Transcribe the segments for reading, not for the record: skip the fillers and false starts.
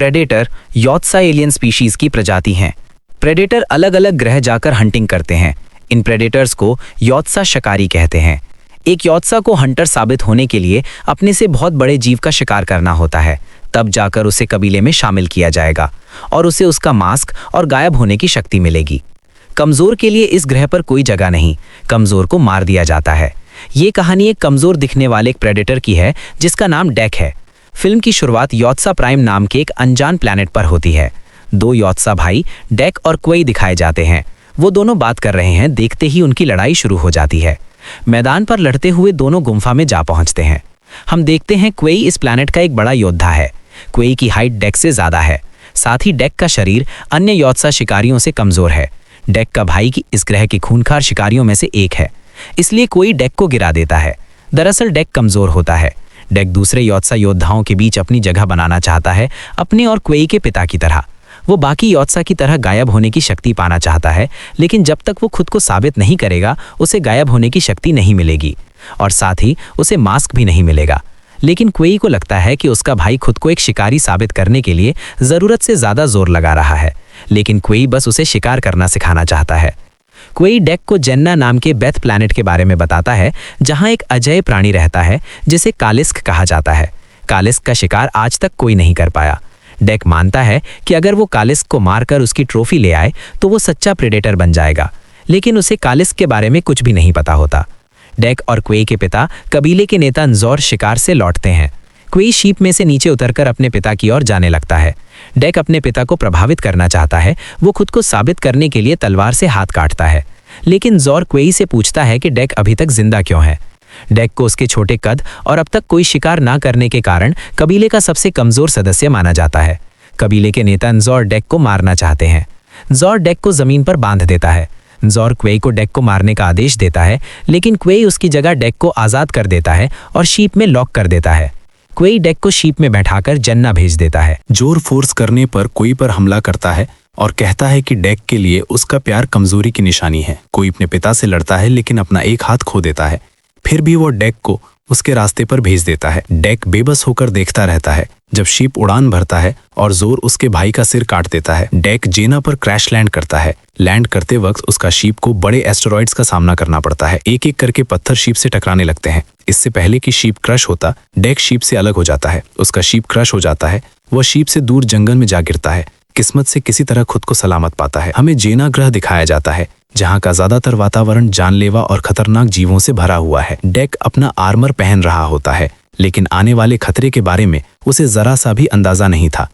Predator योत्सा alien species की प्रजाति हैं। प्रेडेटर अलग अलग ग्रह जाकर हंटिंग करते हैं। इन प्रेडेटर्स को योत्सा शिकारी कहते हैं। एक योत्सा को हंटर साबित होने के लिए अपने से बहुत बड़े जीव का शिकार करना होता है, तब जाकर उसे कबीले में शामिल किया जाएगा और उसे उसका मास्क और गायब होने की शक्ति मिलेगी। कमजोर के लिए इस ग्रह पर कोई जगह नहीं, कमजोर को मार दिया जाता है। ये कहानी एक कमजोर दिखने वाले एक प्रेडेटर की है जिसका नाम डेक है। फिल्म की शुरुआत योत्सा प्राइम नाम के एक अनजान प्लैनेट पर होती है। दो योत्सा भाई डेक और क्वेई दिखाए जाते हैं। वो दोनों बात कर रहे हैं, देखते ही उनकी लड़ाई शुरू हो जाती है। मैदान पर लड़ते हुए दोनों गुम्फा में जा पहुंचते हैं। हम देखते हैं क्वेई इस प्लैनेट का एक बड़ा योद्धा है। क्वेई की हाइट डेक से ज्यादा है, साथ ही डेक का शरीर अन्य योत्सा शिकारियों से कमजोर है। डेक का भाई की इस ग्रह के खूंखार शिकारियों में से एक है, इसलिए क्वेई डेक को गिरा देता है। दरअसल डेक कमजोर होता है। डेक दूसरे योत्सा योद्धाओं के बीच अपनी जगह बनाना चाहता है, अपने और क्वेई के पिता की तरह। वो बाकी योत्सा की तरह गायब होने की शक्ति पाना चाहता है, लेकिन जब तक वो खुद को साबित नहीं करेगा उसे गायब होने की शक्ति नहीं मिलेगी और साथ ही उसे मास्क भी नहीं मिलेगा। लेकिन क्वेई को लगता है कि उसका भाई खुद को एक शिकारी साबित करने के लिए जरूरत से ज्यादा जोर लगा रहा है, लेकिन क्वेई बस उसे शिकार करना सिखाना चाहता है। क्वेई डेक को जेन्ना नाम के बेथ प्लैनेट के बारे में बताता है, जहां एक अजय प्राणी रहता है जिसे कालिस्क कहा जाता है। कालिस्क का शिकार आज तक कोई नहीं कर पाया। डेक मानता है कि अगर वो कालिस्क को मारकर उसकी ट्रॉफी ले आए तो वो सच्चा प्रेडेटर बन जाएगा, लेकिन उसे कालिस्क के बारे में कुछ भी नहीं पता होता। डेक और क्वेई के पिता कबीले के नेता नजोर शिकार से लौटते हैं। क्वेई शीप में से नीचे उतरकर अपने पिता की ओर जाने लगता है। डेक अपने पिता को प्रभावित करना चाहता है। वो खुद को साबित करने के लिए तलवार से हाथ काटता है, लेकिन नजोर क्वेई से पूछता है कि डेक अभी तक जिंदा क्यों है। डेक को उसके छोटे कद और अब तक कोई शिकार ना करने के कारण कबीले का सबसे कमजोर सदस्य माना जाता है। कबीले के नेता नजोर डेक को मारना चाहते हैं। नजोर डेक को जमीन पर बांध देता है। नजोर क्वेई को डेक को मारने का आदेश देता है, लेकिन क्वेई उसकी जगह डेक को आजाद कर देता है और शीप में लॉक कर देता है। क्वेई डेक को शीप में बैठाकर जन्ना भेज देता है। जोर फोर्स करने पर कोई पर हमला करता है और कहता है कि डेक के लिए उसका प्यार कमजोरी की निशानी है। कोई अपने पिता से लड़ता है लेकिन अपना एक हाथ खो देता है, फिर भी वो डेक को उसके रास्ते पर भेज देता है। डेक बेबस होकर देखता रहता है जब शीप उड़ान भरता है और जोर उसके भाई का सिर काट देता है। डेक जेना पर क्रैश लैंड करता है। लैंड करते वक्त उसका शीप को बड़े एस्टेरॉइड्स का सामना करना पड़ता है। एक एक करके पत्थर शीप से टकराने लगते हैं। इससे पहले कि शीप क्रश होता, डेक शीप से अलग हो जाता है। उसका शीप क्रश हो जाता है। वह शीप से दूर जंगल में जा गिरता है। किस्मत से किसी तरह खुद को सलामत पाता है। हमें जेना ग्रह दिखाया जाता है, जहां का ज्यादातर वातावरण जानलेवा और खतरनाक जीवों से भरा हुआ है। डेक अपना आर्मर पहन रहा होता है, लेकिन आने वाले खतरे के बारे में उसे जरा सा भी अंदाजा नहीं था।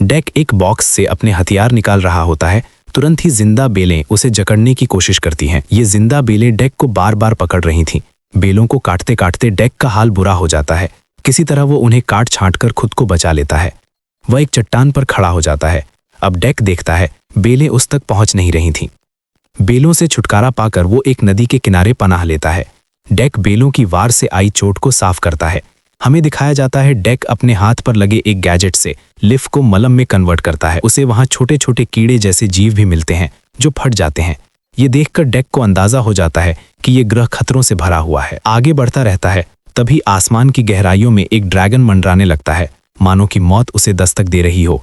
डेक एक बॉक्स से अपने हथियार निकाल रहा होता है। तुरंत ही जिंदा बेलें उसे जकड़ने की कोशिश करती हैं। ये जिंदा बेलें डेक को बार बार पकड़ रही थीं। बेलों को काटते काटते डेक का हाल बुरा हो जाता है। किसी तरह वो उन्हें काट छांट कर खुद को बचा लेता है। वह एक चट्टान पर खड़ा हो जाता है। अब डेक देखता है बेलें उस तक पहुंच नहीं रही थीं। बेलों से छुटकारा पाकर वो एक नदी के किनारे पनाह लेता है। डेक बेलों की वार से आई चोट को साफ करता है। हमें दिखाया जाता है डेक अपने हाथ पर लगे एक गैजेट से लिफ को मलम में कन्वर्ट करता है। उसे वहां छोटे छोटे कीड़े जैसे जीव भी मिलते हैं जो फट जाते हैं। ये देखकर डेक को अंदाजा हो जाता है कि ये ग्रह खतरों से भरा हुआ है। आगे बढ़ता रहता है, तभी आसमान की गहराइयों में एक ड्रैगन मंडराने लगता है, मानो कि मौत उसे दस्तक दे रही हो।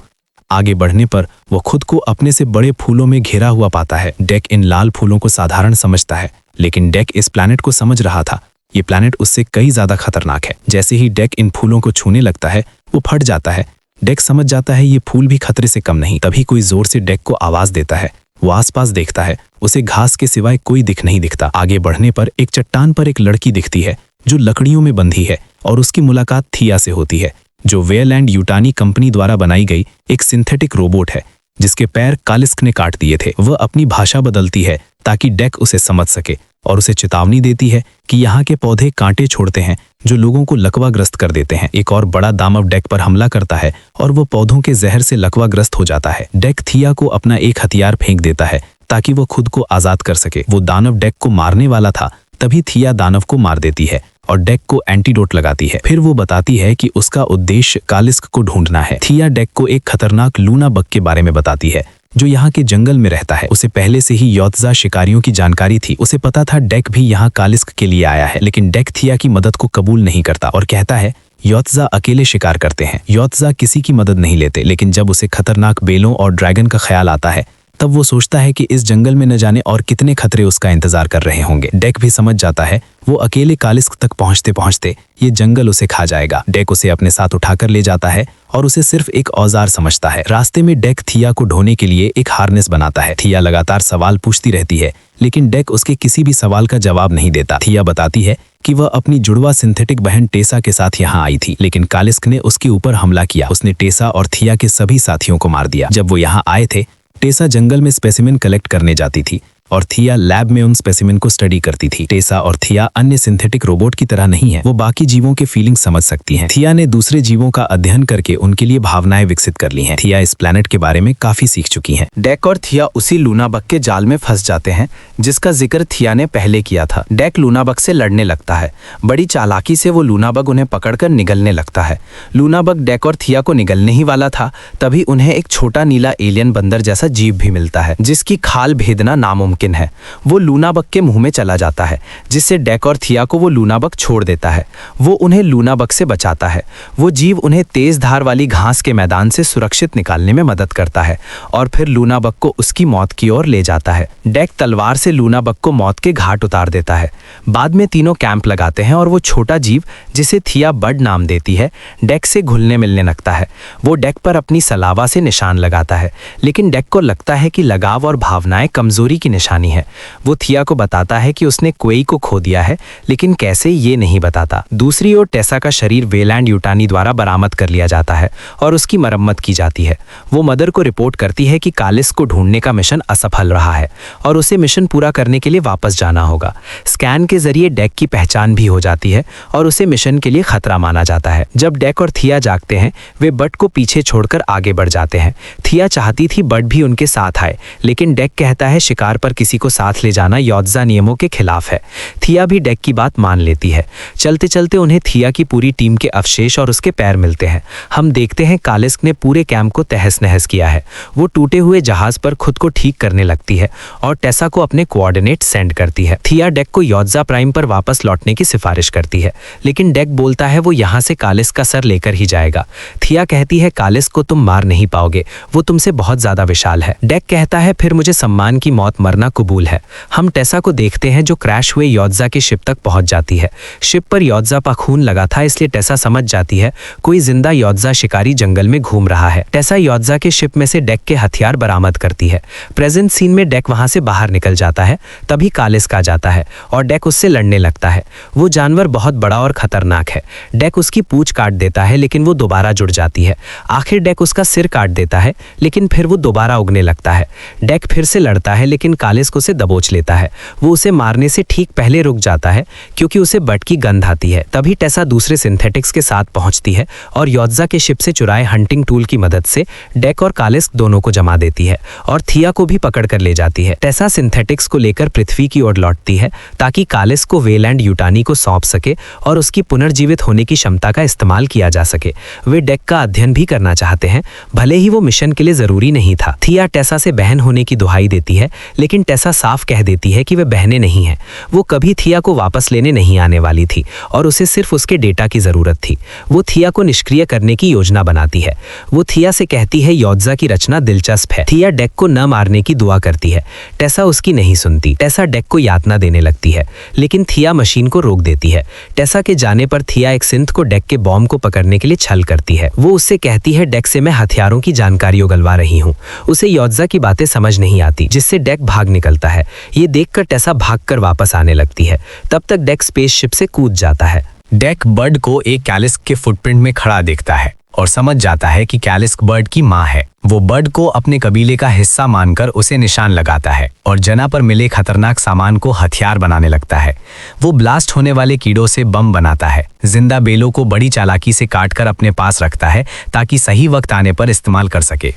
आगे बढ़ने पर वो खुद को अपने से बड़े फूलों में घेरा हुआ पाता है। डेक इन लाल फूलों को साधारण समझता है, लेकिन डेक इस प्लैनेट को समझ रहा था। ये प्लैनेट उससे कई ज्यादा खतरनाक है। जैसे ही डेक इन फूलों को छूने लगता है, वो फट जाता है। डेक समझ जाता है ये फूल भी खतरे से कम नहीं। तभी कोई जोर से डेक को आवाज देता है। वो आसपास देखता है, उसे घास के सिवाय कोई दिख नहीं दिखता। आगे बढ़ने पर एक चट्टान पर एक लड़की दिखती है जो लकड़ियों में बंधी है और उसकी मुलाकात थिया से होती है, जो वेयरलैंड यूटानी कंपनी द्वारा बनाई गई एक सिंथेटिक रोबोट है जिसके पैर कालिस्क ने काट दिए थे। वह अपनी भाषा बदलती है ताकि डेक उसे समझ सके और उसे चेतावनी देती है कि यहाँ के पौधे कांटे छोड़ते हैं जो लोगों को लकवाग्रस्त कर देते हैं। एक और बड़ा दानव डेक पर हमला करता है और वो पौधों के जहर से लकवाग्रस्त हो जाता है। डेक थिया को अपना एक हथियार फेंक देता है ताकि वो खुद को आजाद कर सके। वो दानव डेक को मारने वाला था, तभी थिया दानव को मार देती है और डेक को एंटीडोट लगाती है। फिर वो बताती है कि उसका उद्देश्य कालिस्क को ढूंढना है। थिया डेक को एक खतरनाक लूना बग के बारे में बताती है जो यहाँ के जंगल में रहता है। उसे पहले से ही योत्जा शिकारियों की जानकारी थी। उसे पता था डेक भी यहाँ कालिस्क के लिए आया है, लेकिन डेक थिया की मदद को कबूल नहीं करता और कहता है योत्जा अकेले शिकार करते हैं। योत्जा किसी की मदद नहीं लेते, लेकिन जब उसे खतरनाक बेलों और ड्रैगन का ख्याल आता है तब वो सोचता है कि इस जंगल में न जाने और कितने खतरे उसका इंतजार कर रहे होंगे। डेक भी समझ जाता है वो अकेले कालिस्क तक पहुंचते पहुंचते ये जंगल उसे खा जाएगा। डेक उसे अपने साथ उठाकर ले जाता है और उसे सिर्फ एक औजार समझता है। रास्ते में डेक थिया को ढोने के लिए एक हार्नेस बनाता है। थिया लगातार सवाल पूछती रहती है, लेकिन डेक उसके किसी भी सवाल का जवाब नहीं देता। थिया बताती है कि वह अपनी जुड़वा सिंथेटिक बहन टेसा के साथ यहाँ आई थी, लेकिन कालिस्क ने उसके ऊपर हमला किया। उसने टेसा और थिया के सभी साथियों को मार दिया। जब वो यहाँ आए थे, टेसा जंगल में स्पेसिमेन कलेक्ट करने जाती थी और थिया लैब में उन स्पेसिमेन को स्टडी करती थी। टेसा और थिया अन्य सिंथेटिक रोबोट की तरह नहीं है, वो बाकी जीवों के फीलिंग्स समझ सकती हैं। थिया ने दूसरे जीवों का अध्ययन करके उनके लिए भावनाएं विकसित कर ली हैं। थिया इस प्लैनेट के बारे में काफी सीख चुकी हैं। डेक और थिया उसी लूनाबग के जाल में फंस जाते हैं जिसका जिक्र थिया ने पहले किया था। डेक लूनाबग से लड़ने लगता है। बड़ी चालाकी से वो लूनाबग उन्हें पकड़कर निगलने लगता है। लूनाबग डेक और थिया को निगलने ही वाला था, तभी उन्हें एक छोटा नीला एलियन बंदर जैसा जीव भी मिलता है जिसकी खाल भेदना नामुमकिन है। वो लूनाबग के मुंह में चला जाता है, जिससे डेक और थिया को वो लूनाबग छोड़ देता है। वो उन्हें लूनाबग से बचाता है। वो जीव उन्हें तेज धार वाली घास के मैदान से सुरक्षित निकालने में मदद करता है और फिर लूनाबग को उसकी मौत की ओर ले जाता है। डेक तलवार से लूनाबग को मौत के घाट उतार देता है। बाद में तीनों कैंप लगाते हैं और वो छोटा जीव, जिसे थिया बड नाम देती है, डेक से घुलने मिलने लगता है। वो डेक पर अपनी सलावा से निशान लगाता है, लेकिन डेक को लगता है कि लगाव और भावनाएं कमजोरी की निशानी है। वो थिया को बताता है कि उसने क्वेई को खो दिया है, लेकिन कैसे ये नहीं बताता। दूसरी ओर टेसा का शरीर वेलैंड यूटानी द्वारा बरामद कर लिया जाता है और उसकी मरम्मत की जाती है। वो मदर को रिपोर्ट करती है कि कालिस्क को ढूंढने का मिशन असफल रहा है और उसे मिशन पूरा करने के लिए वापस जाना होगा। स्कैन के जरिए डेक की पहचान भी हो जाती है और उसे मिशन के लिए खतरा माना जाता है। जब डेक और थिया जागते हैं, वे बड को पीछे छोड़कर आगे बढ़ जाते हैं। थिया चाहती थी बड भी उनके साथ आए, लेकिन डेक कहता है शिकार पर किसी को साथ ले जाना योत्जा नियमों के खिलाफ है। थिया भी डेक की बात मान लेती है। चलते चलते उन्हें थिया की पूरी टीम के अवशेष और उसके पैर मिलते हैं। हम देखते हैं कालिस्क ने पूरे कैंप को तहस नहस किया है। वो टूटे हुए जहाज पर खुद को ठीक करने लगती है और टेसा को अपने कोऑर्डिनेट सेंड करती है। थिया डेक को योत्जा प्राइम पर वापस लौटने की सिफारिश करती है, लेकिन डेक बोलता है वो यहाँ से कालिस्क का सर लेकर ही जाएगा। थिया कहती है कालिस्क को तुम मार नहीं पाओगे, वो तुमसे बहुत ज्यादा विशाल है। डेक कहता है फिर मुझे सम्मान की मौत मरना कबूल है। हम टेसा को देखते हैं जो क्रैश हुए योत्जा के शिप तक पहुंच जाती है। शिप पर योत्जा का खून लगा था, इसलिए टेसा समझ जाती है कोई जिंदा योत्जा शिकारी जंगल में घूम रहा है। टेसा योत्जा के शिप में से डेक के हथियार बरामद करती है। प्रेजेंट सीन में डेक वहां से बाहर निकल जाता है, तभी कालिस्क आ जाता है और डेक उससे लड़ने लगता है। वो जानवर बहुत बड़ा और खतरनाक है। डेक उसकी पूंछ काट देता है, लेकिन वो दोबारा जुड़ जाती है। आखिर डेक उसका सिर काट देता है, लेकिन फिर वो दोबारा उगने लगता है। डेक फिर से लड़ता है, लेकिन कालिस्क उसे दबोच लेता है। वो उसे मारने से ठीक पहले रुक जाता है क्योंकि उसे बट की गंध आती है। तभी टेसा दूसरे सिंथेटिक्स के साथ पहुंचती है और योत्जा के शिप से चुराए हंटिंग टूल की मदद से डेक और कालिस्क दोनों को जमा देती है और थिया को भी पकड़ कर ले जाती है। टेसा सिंथेटिक्स को लेकर पृथ्वी की ओर लौटती है ताकि कालिस्क को वेलैंड यूटानी को सौंप सके और उसकी पुनर्जीवित होने की क्षमता का इस्तेमाल किया जा सके। वे डेक का अध्ययन भी करना चाहते हैं, भले ही वो मिशन के लिए जरूरी नहीं था। थिया टेसा से बहन होने की दुहाई देती है, लेकिन टेसा साफ कह देती है कि वे बहनें नहीं हैं। वो कभी थिया को वापस लेने नहीं आने वाली थी और उसे सिर्फ उसके डेटा की जरूरत थी। वो थिया को निष्क्रिय करने की योजना बनाती है। वो थिया से कहती है योत्जा की रचना दिलचस्प है। थिया डेक को न मारने की दुआ करती है। टेसा उसकी नहीं सुनती। टेसा डेक को यातना देने लगती है, लेकिन थिया मशीन को रोक देती है। टेसा के जाने पर थिया एक सिंथ को डेक के बॉम्ब को पकड़ने के लिए छल करती है। वो उससे कहती है डेक से मैं हथियारों की जानकारी उगलवा रही हूँ। उसे योत्जा की बातें समझ नहीं आती, जिससे डेक भाग निकलता है। ये देखकर टेसा भागकर वापस आने लगती है। तब तक डेक स्पेसशिप से कूद जाता है। डेक बर्ड को एक कालिस्क के फुटप्रिंट में खड़ा देखता है और समझ जाता है कि कालिस्क बर्ड की मां है। वो बर्ड को अपने कबीले का हिस्सा मानकर उसे निशान लगाता है और जना पर मिले खतरनाक सामान को हथियार बनाने लगता है। वो ब्लास्ट होने वाले कीड़ों से बम बनाता है। जिंदा बेलों को बड़ी चालाकी से काटकर अपने पास रखता है ताकि सही वक्त आने पर इस्तेमाल कर सके।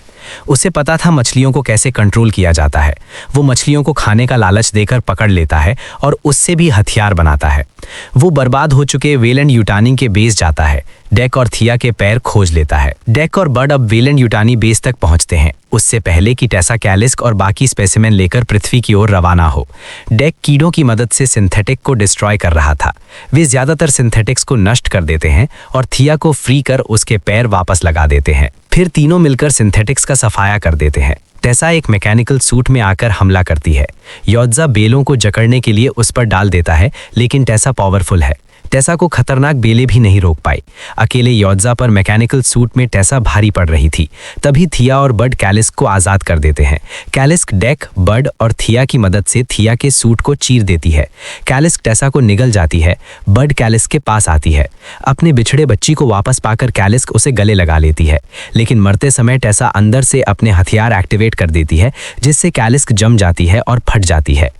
उसे पता था मछलियों को कैसे कंट्रोल किया जाता है। वो मछलियों को खाने का लालच देकर पकड़ लेता है और उससे भी हथियार बनाता है। वो बर्बाद हो चुके वेलैंड यूटानी के बेस जाता है। डेक और थिया के पैर खोज लेता है। डेक और बर्ड अब वेलैंड यूटानी बेस तक तक पहुंचते हैं, उससे पहले कि टेसा कैलिस्क और बाकी स्पेसिमेन लेकर पृथ्वी की ओर रवाना हो। डेक कीड़ों की मदद से सिंथेटिक को डिस्ट्रॉय कर रहा था। वे ज्यादातर सिंथेटिक्स को नष्ट कर देते हैं और थिया को फ्री कर उसके पैर वापस लगा देते हैं। फिर तीनों मिलकर सिंथेटिक्स का सफाया कर देते हैं। टेसा एक मैकेनिकल सूट में आकर हमला करती है। योत्जा बेलों को जकड़ने के लिए उस पर डाल देता है, लेकिन टेसा पावरफुल है। टेसा को खतरनाक बेले भी नहीं रोक पाई। अकेले योत्जा पर मैकेनिकल सूट में टेसा भारी पड़ रही थी। तभी थिया और बड कैलिस्क को आजाद कर देते हैं। कैलिस्क डेक, बड और थिया की मदद से थिया के सूट को चीर देती है। कैलिस्क टेसा को निगल जाती है। बड कैलिस्क के पास आती है। अपने बिछड़े बच्ची को वापस पाकर कैलिस्क उसे गले लगा लेती है, लेकिन मरते समय टेसा अंदर से अपने हथियार एक्टिवेट कर देती है, जिससे कैलिस्क जम जाती है और फट जाती है।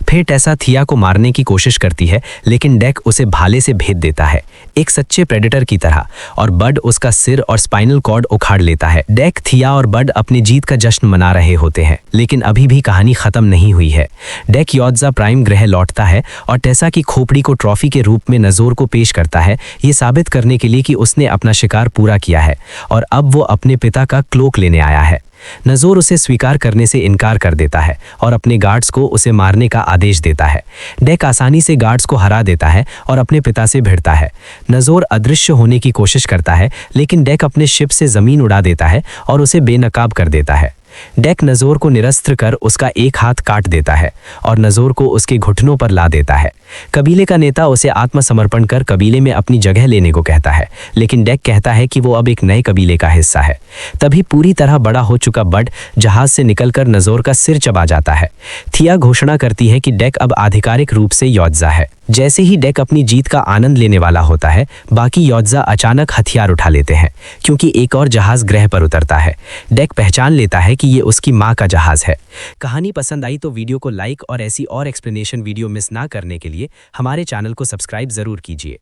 फिर टेसा थिया को मारने की कोशिश करती है, लेकिन डेक उसे भाले से भेद देता है, एक सच्चे प्रेडेटर की तरह, और बड उसका सिर और स्पाइनल कॉर्ड उखाड़ लेता है। डेक, थिया और बड अपनी जीत का जश्न मना रहे होते हैं, लेकिन अभी भी कहानी खत्म नहीं हुई है। डेक योत्जा प्राइम ग्रह लौटता है और टेसा की खोपड़ी को ट्रॉफी के रूप में नजोर को पेश करता है, ये साबित करने के लिए कि उसने अपना शिकार पूरा किया है और अब वो अपने पिता का क्लोक लेने आया है। नजोर उसे स्वीकार करने से इनकार कर देता है और अपने गार्ड्स को उसे मारने का आदेश देता है। डेक आसानी से गार्ड्स को हरा देता है और अपने पिता से भिड़ता है। नजोर अदृश्य होने की कोशिश करता है, लेकिन डेक अपने शिप से जमीन उड़ा देता है और उसे बेनकाब कर देता है। डेक नजोर को निरस्त्र कर उसका एक हाथ काट देता है और नजोर को उसके घुटनों पर ला देता है। कबीले का नेता उसे आत्मसमर्पण कर कबीले में अपनी जगह लेने को कहता है, लेकिन डेक कहता है कि वो अब एक नए कबीले का हिस्सा है। तभी पूरी तरह बड़ा हो चुका बड जहाज से निकलकर नजोर का सिर चबा जाता है। थिया घोषणा करती है कि डेक अब आधिकारिक रूप से योत्जा है। जैसे ही डेक अपनी जीत का आनंद लेने वाला होता है, बाकी योत्जा अचानक हथियार उठा लेते हैं, क्योंकि एक और जहाज ग्रह पर उतरता है। डेक पहचान लेता है कि ये उसकी माँ का जहाज है। कहानी पसंद आई तो वीडियो को लाइक और ऐसी और एक्सप्लेनेशन वीडियो मिस ना करने के लिए हमारे चैनल को सब्सक्राइब जरूर कीजिए।